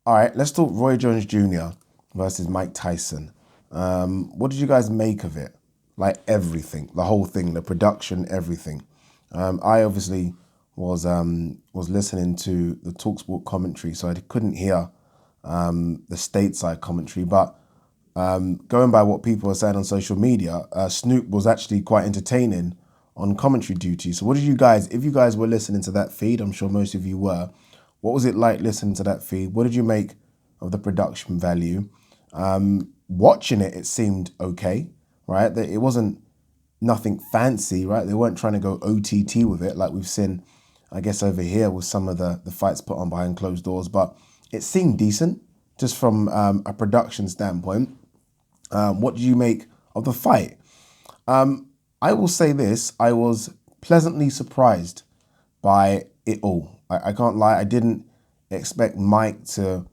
All right, let's talk Roy Jones Jr. versus Mike Tyson. What did you guys make of it? Like everything, the whole thing, the production, everything. I obviously was listening to the Talksport commentary, so I couldn't hear the stateside commentary. But going by what people are saying on social media, Snoop was actually quite entertaining on commentary duty. So what did you guys, if you guys were listening to that feed, I'm sure most of you were, what was it like listening to that feed? What did you make of the production value? Watching it, it seemed okay, right? It wasn't nothing fancy, right? They weren't trying to go OTT with it like we've seen, I guess, over here with some of the fights put on behind closed doors. But it seemed decent just from a production standpoint. What did you make of the fight? I will say this, I was pleasantly surprised by it all. I can't lie, I didn't expect Mike to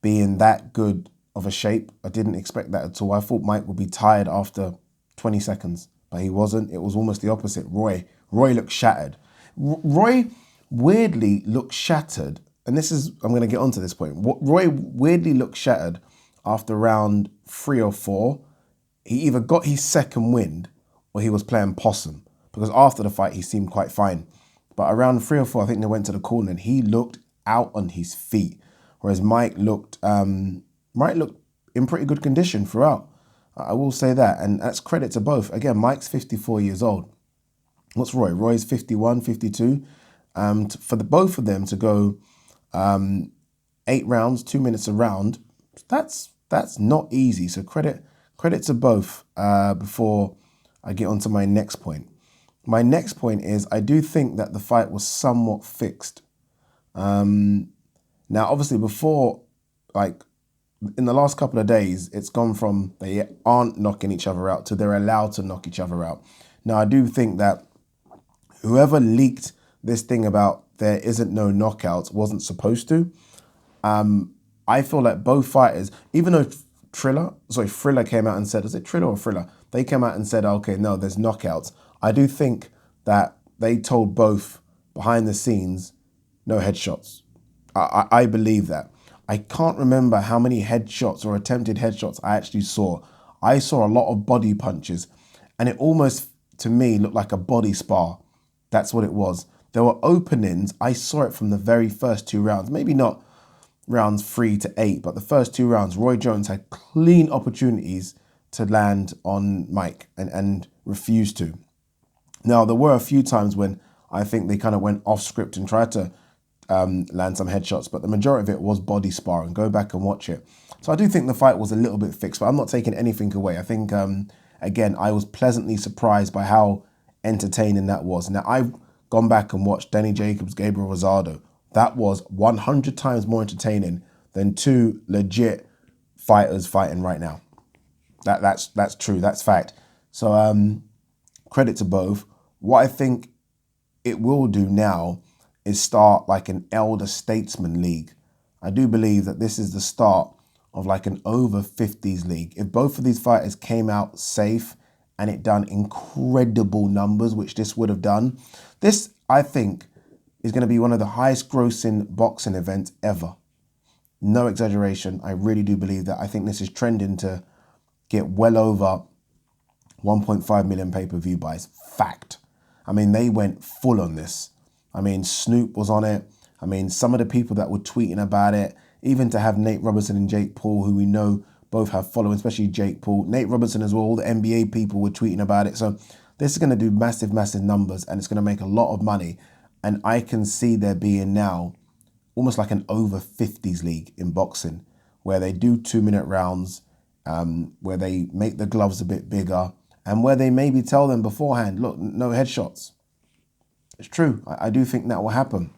be in that good of a shape. I didn't expect that at all. I thought Mike would be tired after 20 seconds, but he wasn't. It was almost the opposite. Roy looked shattered. Roy weirdly looked shattered, and this is, I'm going to get onto this point. Roy weirdly looked shattered after round 3 or 4. He either got his second wind or he was playing possum, because after the fight he seemed quite fine. But around 3 or 4, I think they went to the corner and he looked out on his feet, whereas Mike looked in pretty good condition throughout. I will say that, and that's credit to both. Again, Mike's 54 years old. What's Roy? Roy's 51, 52. For the both of them to go 8 rounds, 2 minutes a round, that's not easy. So credit to both before I get on to my next point. My next point is I do think that the fight was somewhat fixed. Now, obviously, before, like, in the last couple of days, it's gone from they aren't knocking each other out to they're allowed to knock each other out. Now, I do think that whoever leaked this thing about there isn't no knockouts wasn't supposed to. I feel like both fighters, even though Thriller came out and said, is it Thriller or Thriller? They came out and said, okay, no, there's knockouts. I do think that they told both behind the scenes, no headshots. I believe that. I can't remember how many headshots or attempted headshots I actually saw. I saw a lot of body punches, and it almost, to me, looked like a body spar. That's what it was. There were openings. I saw it from the very first 2 rounds, maybe not rounds 3 to 8, but the first 2 rounds, Roy Jones had clean opportunities to land on Mike and refused to. Now, there were a few times when I think they kind of went off script and tried to land some headshots, but the majority of it was body sparring. Go back and watch it. So I do think the fight was a little bit fixed, but I'm not taking anything away. I think, again, I was pleasantly surprised by how entertaining that was. Now, I've gone back and watched Danny Jacobs, Gabriel Rosado. That was 100 times more entertaining than 2 legit fighters fighting right now. That's true. That's fact. So credit to both. What I think it will do now is start like an elder statesman league. I do believe that this is the start of like an over 50s league. If both of these fighters came out safe and it done incredible numbers, which this would have done, this, I think, is going to be one of the highest grossing boxing events ever. No exaggeration. I really do believe that. I think this is trending to get well over 1.5 million pay-per-view buys. Fact. I mean, they went full on this. I mean, Snoop was on it. I mean, some of the people that were tweeting about it, even to have Nate Robinson and Jake Paul, who we know both have following, especially Jake Paul. Nate Robinson as well, all the NBA people were tweeting about it. So this is going to do massive, massive numbers, and it's going to make a lot of money. And I can see there being now almost like an over 50s league in boxing, where they do 2-minute rounds, where they make the gloves a bit bigger, and where they maybe tell them beforehand, look, no headshots. It's true. I do think that will happen.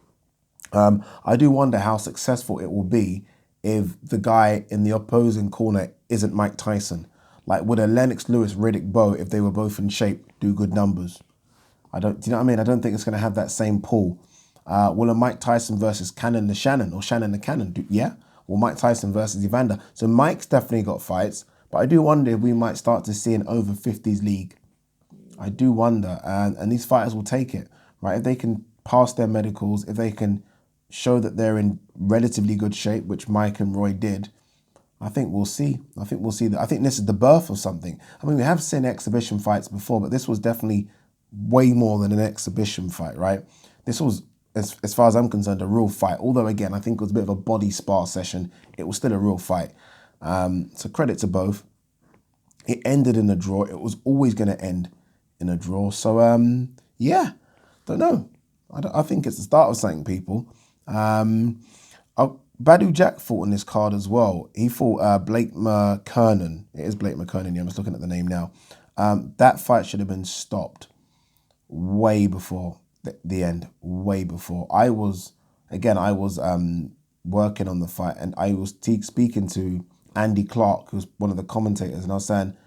I do wonder how successful it will be if the guy in the opposing corner isn't Mike Tyson. Like, would a Lennox Lewis, Riddick Bowe, if they were both in shape, do good numbers? Do you know what I mean? I don't think it's going to have that same pull. Will a Mike Tyson versus Cannon the Shannon or Shannon the Cannon do? Yeah. Will Mike Tyson versus Evander? So Mike's definitely got fights, but I do wonder if we might start to see an over 50s league. I do wonder, and these fighters will take it, right? If they can pass their medicals, if they can show that they're in relatively good shape, which Mike and Roy did, I think we'll see. I think we'll see that. I think this is the birth of something. I mean, we have seen exhibition fights before, but this was definitely way more than an exhibition fight, right? This was, as far as I'm concerned, a real fight. Although, again, I think it was a bit of a body spar session. It was still a real fight. So credit to both. It ended in a draw. It was always going to end in a draw. So, yeah, don't know. I think it's the start of something, people. Badu Jack fought on this card as well. He fought Blake McKernan. It is Blake McKernan. Yeah, I'm just looking at the name now. That fight should have been stopped way before the end. Way before. I was working on the fight, and I was speaking to Andy Clark, who's one of the commentators, and I was saying,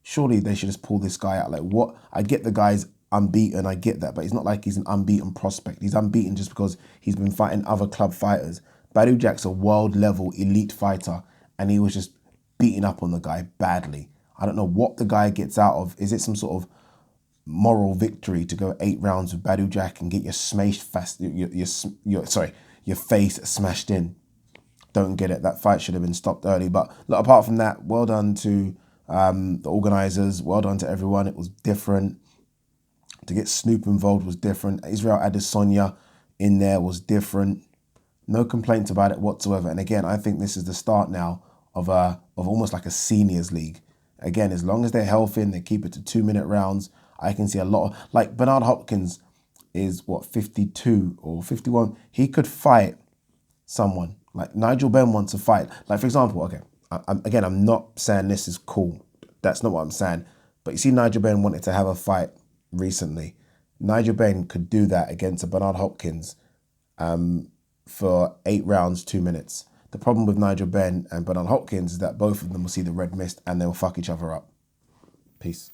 surely they should just pull this guy out. Like, what? I get the guy's unbeaten, I get that, but it's not like he's an unbeaten prospect. He's unbeaten just because he's been fighting other club fighters. Badu Jack's a world level elite fighter, and he was just beating up on the guy badly. I don't know what the guy gets out of. Is it some sort of moral victory to go 8 rounds with Badu Jack and get your face smashed in? Don't get it. That fight should have been stopped early. But look, apart from that, well done to the organisers. Well done to everyone. It was different. To get Snoop involved was different. Israel Adesanya in there was different. No complaints about it whatsoever. And again, I think this is the start now of almost like a seniors league. Again, as long as they're healthy and they keep it to 2-minute rounds, I can see a lot of, like, Bernard Hopkins is what, 52 or 51. He could fight someone. Like, Nigel Benn wants to fight. Like, for example, okay, I'm not saying this is cool. That's not what I'm saying. But you see, Nigel Benn wanted to have a fight recently. Nigel Benn could do that against a Bernard Hopkins for 8 rounds, 2 minutes. The problem with Nigel Benn and Bernard Hopkins is that both of them will see the red mist and they'll fuck each other up. Peace.